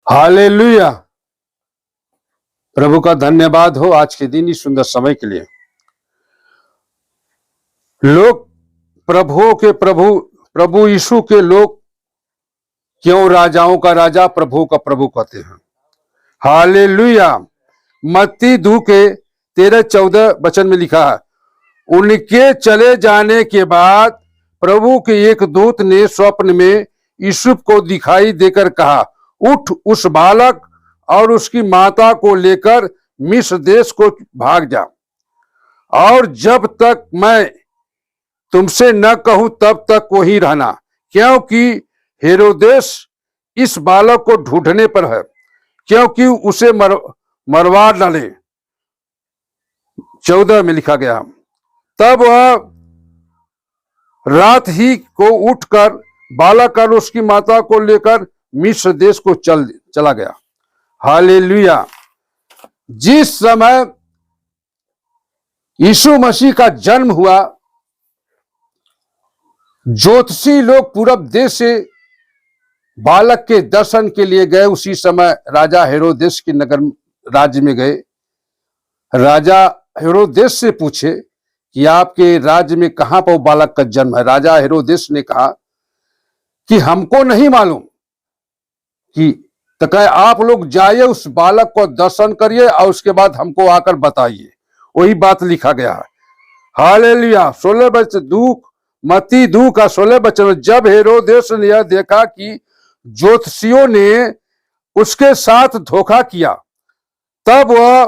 Hallelujah. प्रभु का धन्यवाद हो आज के दिन इस सुंदर समय के लिए। लोग प्रभुओं के प्रभु यीशु के लोग क्यों राजाओं का राजा प्रभु का प्रभु कहते हैं। हालेलुया। मत्ती 2 के 13-14 वचन में लिखा है, उनके चले जाने के बाद प्रभु के एक दूत ने स्वप्न में यूसुफ को दिखाई देकर कहा, उठ उस बालक और उसकी माता को लेकर मिस्र देश को भाग जा, और जब तक मैं तुमसे न कहूं तब तक वहीं रहना, क्योंकि हेरोदेस इस बालक को ढूंढने पर है, क्योंकि उसे मरवा डाले। 14 में लिखा गया, तब वह रात ही को उठकर बालक और उसकी माता को लेकर मिस्र देश को चला गया। हालेलुया। जिस समय यीशु मसीह का जन्म हुआ, ज्योतिषी लोग पूरब देश से बालक के दर्शन के लिए गए। उसी समय राजा हेरोदेस के नगर राज्य में गए। राजा हेरोदेस से पूछे कि आपके राज्य में कहां पर बालक का जन्म है। राजा हेरोदेस ने कहा कि हमको नहीं मालूम, कि तो कहे आप लोग जाइए उस बालक को दर्शन करिए और उसके बाद हमको आकर बताइए। वही बात लिखा गया है। हालेलुया। 16 वचन मत्ती 2 का 16 वचन, जब हेरोदेस ने यह देखा कि ज्योतिषियों ने उसके साथ धोखा किया, तब वह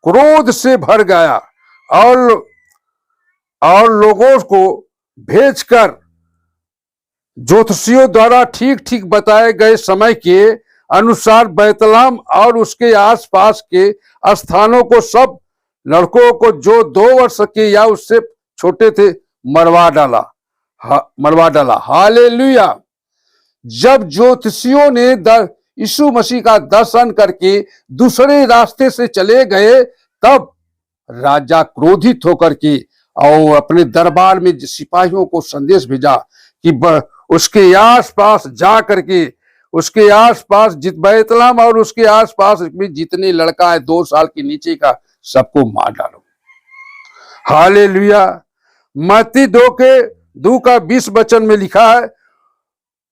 क्रोध से भर गया और लोगों को भेजकर ज्योतिषियों द्वारा ठीक ठीक बताए गए समय के अनुसार बैतलहम और उसके आसपास के स्थानों को सब लड़कों को जो 2 वर्ष के या उससे छोटे थे मरवा डाला। हालेलुया। जब ज्योतिषियों ने यीशु मसीह का दर्शन करके दूसरे रास्ते से चले गए, तब राजा क्रोधित होकर के और अपने दरबार में सिपाहियों को संदेश भेजा कि उसके आसपास जा करके उसके आसपास बैतलहम और उसके आसपास में जितने लड़का है 2 साल के नीचे का, सबको मार डालो। हालेलुया। मत्ती 2 का 20 वचन में लिखा है,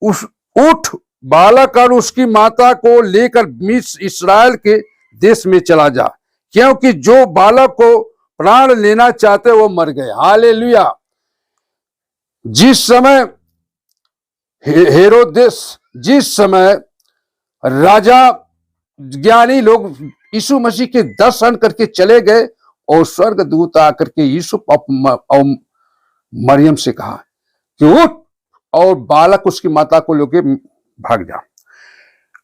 उठ बालक और उसकी माता को लेकर मिस्र इस्राएल के देश में चला जा, क्योंकि जो बालक को प्राण लेना चाहते वो मर गए। हालेलुया। जिस समय राजा ज्ञानी लोग यीशु मसीह के दर्शन करके चले गए, और स्वर्ग दूत आकर के यूसुफ और मरियम से कहा कि उठ और बालक उसकी माता को लेके भाग जा।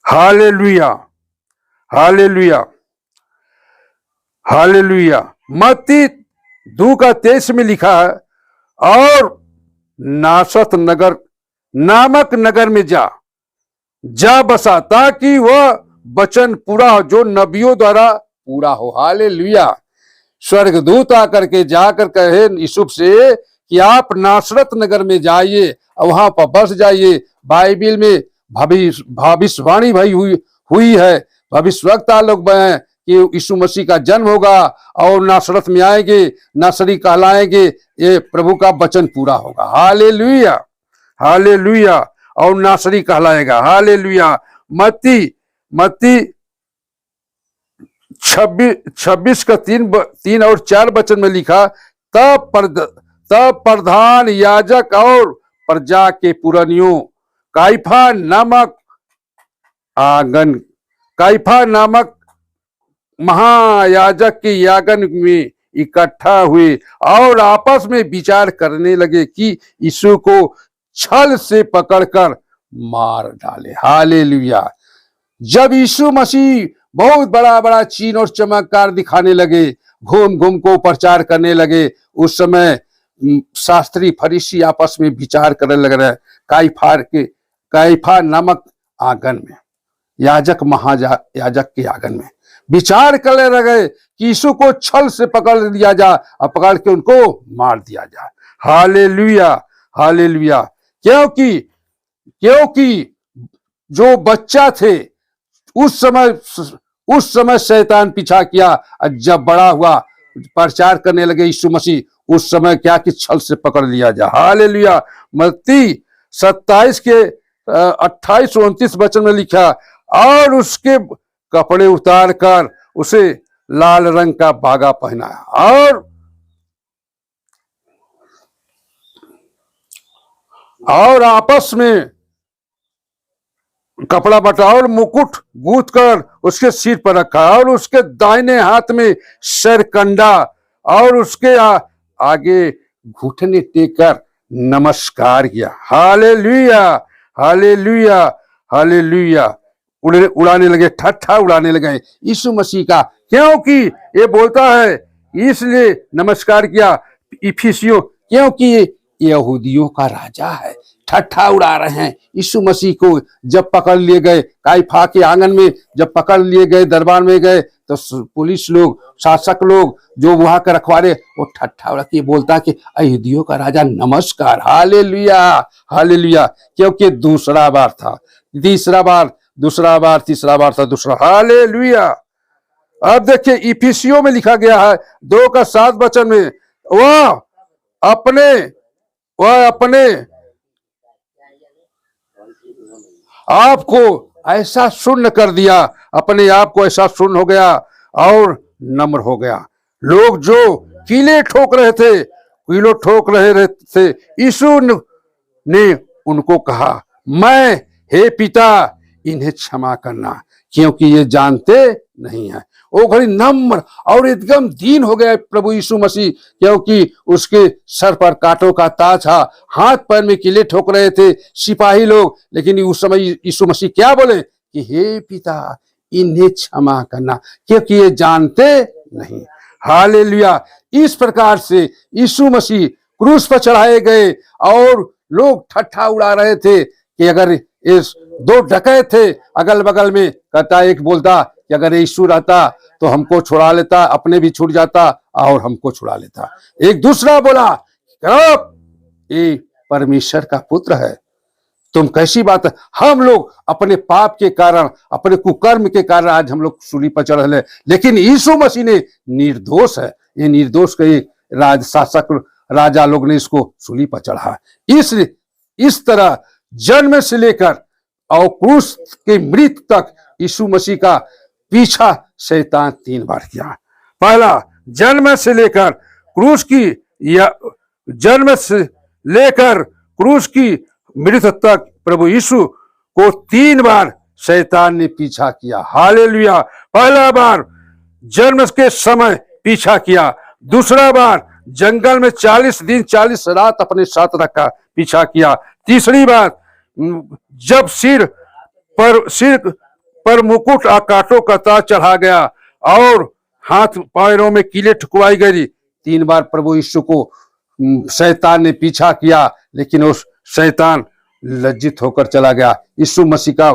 हालेलुया। हालेलुया। हालेलुया। मत्ती 2 का 23 में लिखा है, और नासरत नगर नामक नगर में जा बसा, ताकि वह वचन पूरा हो जो नबियों द्वारा पूरा हो। हालेलुया। स्वर्गदूत आकर के जाकर कहे यूसुफ से कि आप नासरत नगर में जाइए और वहां पर बस जाइए। बाइबिल में भविष्यवाणी भाई हुई है, भविष्यवक्ता लोग हैं कि यीशु मसीह का जन्म होगा और नासरत में आएंगे, नासरी कहलाएंगे, ये प्रभु का वचन पूरा होगा। हालेलुया। हालेलुया। और नासरी कहलाएगा। हालेलुया। मत्ती 26 का 3 और 4 वचन में लिखा, तब प्रधान याजक और प्रजा के पुरनियों काइफा नामक महायाजक के यागन में इकट्ठा हुए और आपस में विचार करने लगे कि यीशु को छल से पकड़कर मार डाले। हालेलुया। जब यीशु मसीह बहुत बड़ा बड़ा चिन्ह और चमत्कार दिखाने लगे, घूम घूम को प्रचार करने लगे, उस समय शास्त्री फरीसी आपस में विचार करने लग रहे। काइफा नामक आंगन में, याजक महायाजक के आंगन में विचार करने लगे कि यीशु को छल से पकड़ लिया जाए और पकड़ के उनको मार दिया जाए। हालेलुया। हालेलुया। क्योंकि जो बच्चा थे उस समय शैतान पीछा किया, और जब बड़ा हुआ प्रचार करने लगे यीशु मसीह, उस समय क्या कि छल से पकड़ लिया जा। हालेलुया। मत्ती 27 के 28-29 वचन में लिखा, और उसके कपड़े उतार कर उसे लाल रंग का बागा पहनाया और आपस में कपड़ा बटा और मुकुट गूंथ कर उसके सिर पर रखा, और उसके दाहिने हाथ में सरकंडा, और उसके आगे घुटने टेक कर नमस्कार किया। Hallelujah, hallelujah, hallelujah. उड़ाने लगे, ठट्ठा उड़ाने लगे यीशु मसीह का, क्योंकि ये बोलता है इसलिए नमस्कार किया इफिसियों, क्योंकि यहूदियों का राजा है। ठट्ठा उड़ा रहे हैं यीशु मसीह को। जब पकड़ लिए गए काइफा के आंगन में, जब पकड़ लिए गए दरबार में गए, तो पुलिस लोग, शासक लोग, जो वहां के रखवारे, वो ठट्ठा उड़ा के बोलता कि यहूदियों का राजा नमस्कार। Hallelujah, hallelujah. क्योंकि दूसरा बार था, तीसरा बार, दूसरा बार, तीसरा बार था, दूसरा। हालेलुया। अब देखिए इफिसियों में लिखा गया है 2:7 वचन में, वह अपने आपको ऐसा शून्य कर दिया, अपने आप को ऐसा शून्य हो गया और नम्र हो गया। लोग जो कीले ठोक रहे थे, यीशु ने उनको कहा, मैं, हे पिता, इन्हें क्षमा करना, क्योंकि ये जानते नहीं है। वो घड़ी नम्र और एकदम दीन हो गया प्रभु यीशु मसीह, क्योंकि उसके सर पर कांटों का ताज था, हाथ पैर में कीले ठोक रहे थे सिपाही लोग, लेकिन उस समय यीशु मसीह क्या बोले कि हे पिता, इन्हें क्षमा करना, क्योंकि ये जानते नहीं। हालेलुया। इस प्रकार से यीशु मसीह क्रूस पर चढ़ाए गए, और लोग ठट्ठा उड़ा रहे थे कि अगर इस 2 डकैत थे अगल बगल में, कहता एक बोलता कि अगर यीशु रहता तो हमको छुड़ा लेता, अपने भी छूट जाता और हमको छुड़ा लेता। एक दूसरा बोला, ये परमेश्वर का पुत्र है। तुम कैसी बात है, हम लोग अपने पाप के कारण, अपने कुकर्म के कारण आज हम लोग सूली पर चढ़ रहे, लेकिन यीशु मसीह ने निर्दोष है, ये निर्दोष के राज शासक राजा लोग ने इसको सूली पर चढ़ा। इस तरह जन्म से लेकर और क्रूस के मृत्यु तक यीशु मसीह का पीछा शैतान 3 बार किया। पहला, जन्म से लेकर क्रूस की मृत्यु तक प्रभु यीशु को 3 बार शैतान ने पीछा किया। हालेलुया। पहला बार जन्म के समय पीछा किया, दूसरा बार जंगल में 40 दिन 40 रात अपने साथ रखा, पीछा किया, तीसरी बार जब सिर पर मुकुट कांटों का ताज चढ़ा गया और हाथ पैरों में कीले ठुकवाई गई, 3 बार प्रभु यीशु को शैतान ने पीछा किया, लेकिन उस शैतान लज्जित होकर चला गया। यीशु मसीह का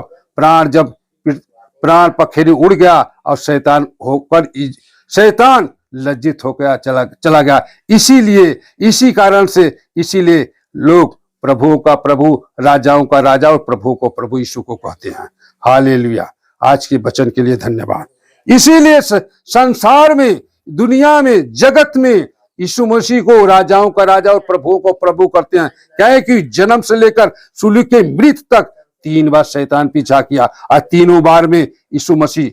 प्राण पखेरु उड़ गया और शैतान लज्जित होकर चला गया। इसीलिए लोग प्रभुओं का प्रभु, राजाओं का राजा और प्रभु को प्रभु यीशु को कहते हैं। हालेलुया। आज के वचन के लिए धन्यवाद। इसीलिए संसार में, दुनिया में, जगत में यीशु मसीह को राजाओं का राजा और प्रभुओं को प्रभु करते हैं। क्या है कि जन्म से लेकर सूली के मृत्यु तक 3 बार शैतान पीछा किया, और तीनों बार में यीशु मसीह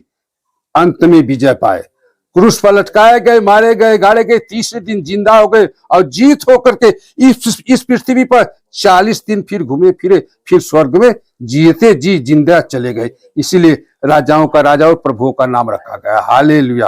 अंत में विजय पाए। क्रूस पर लटकाए गए, मारे गए, गाड़े गए, तीसरे दिन जिंदा हो गए और जीत होकर के इस पृथ्वी पर 40 दिन फिर घूमे फिरे, फिर स्वर्ग में जीते जी जिंदा चले गए। इसीलिए राजाओं का राजा और प्रभुओं का नाम रखा गया। हालेलुया।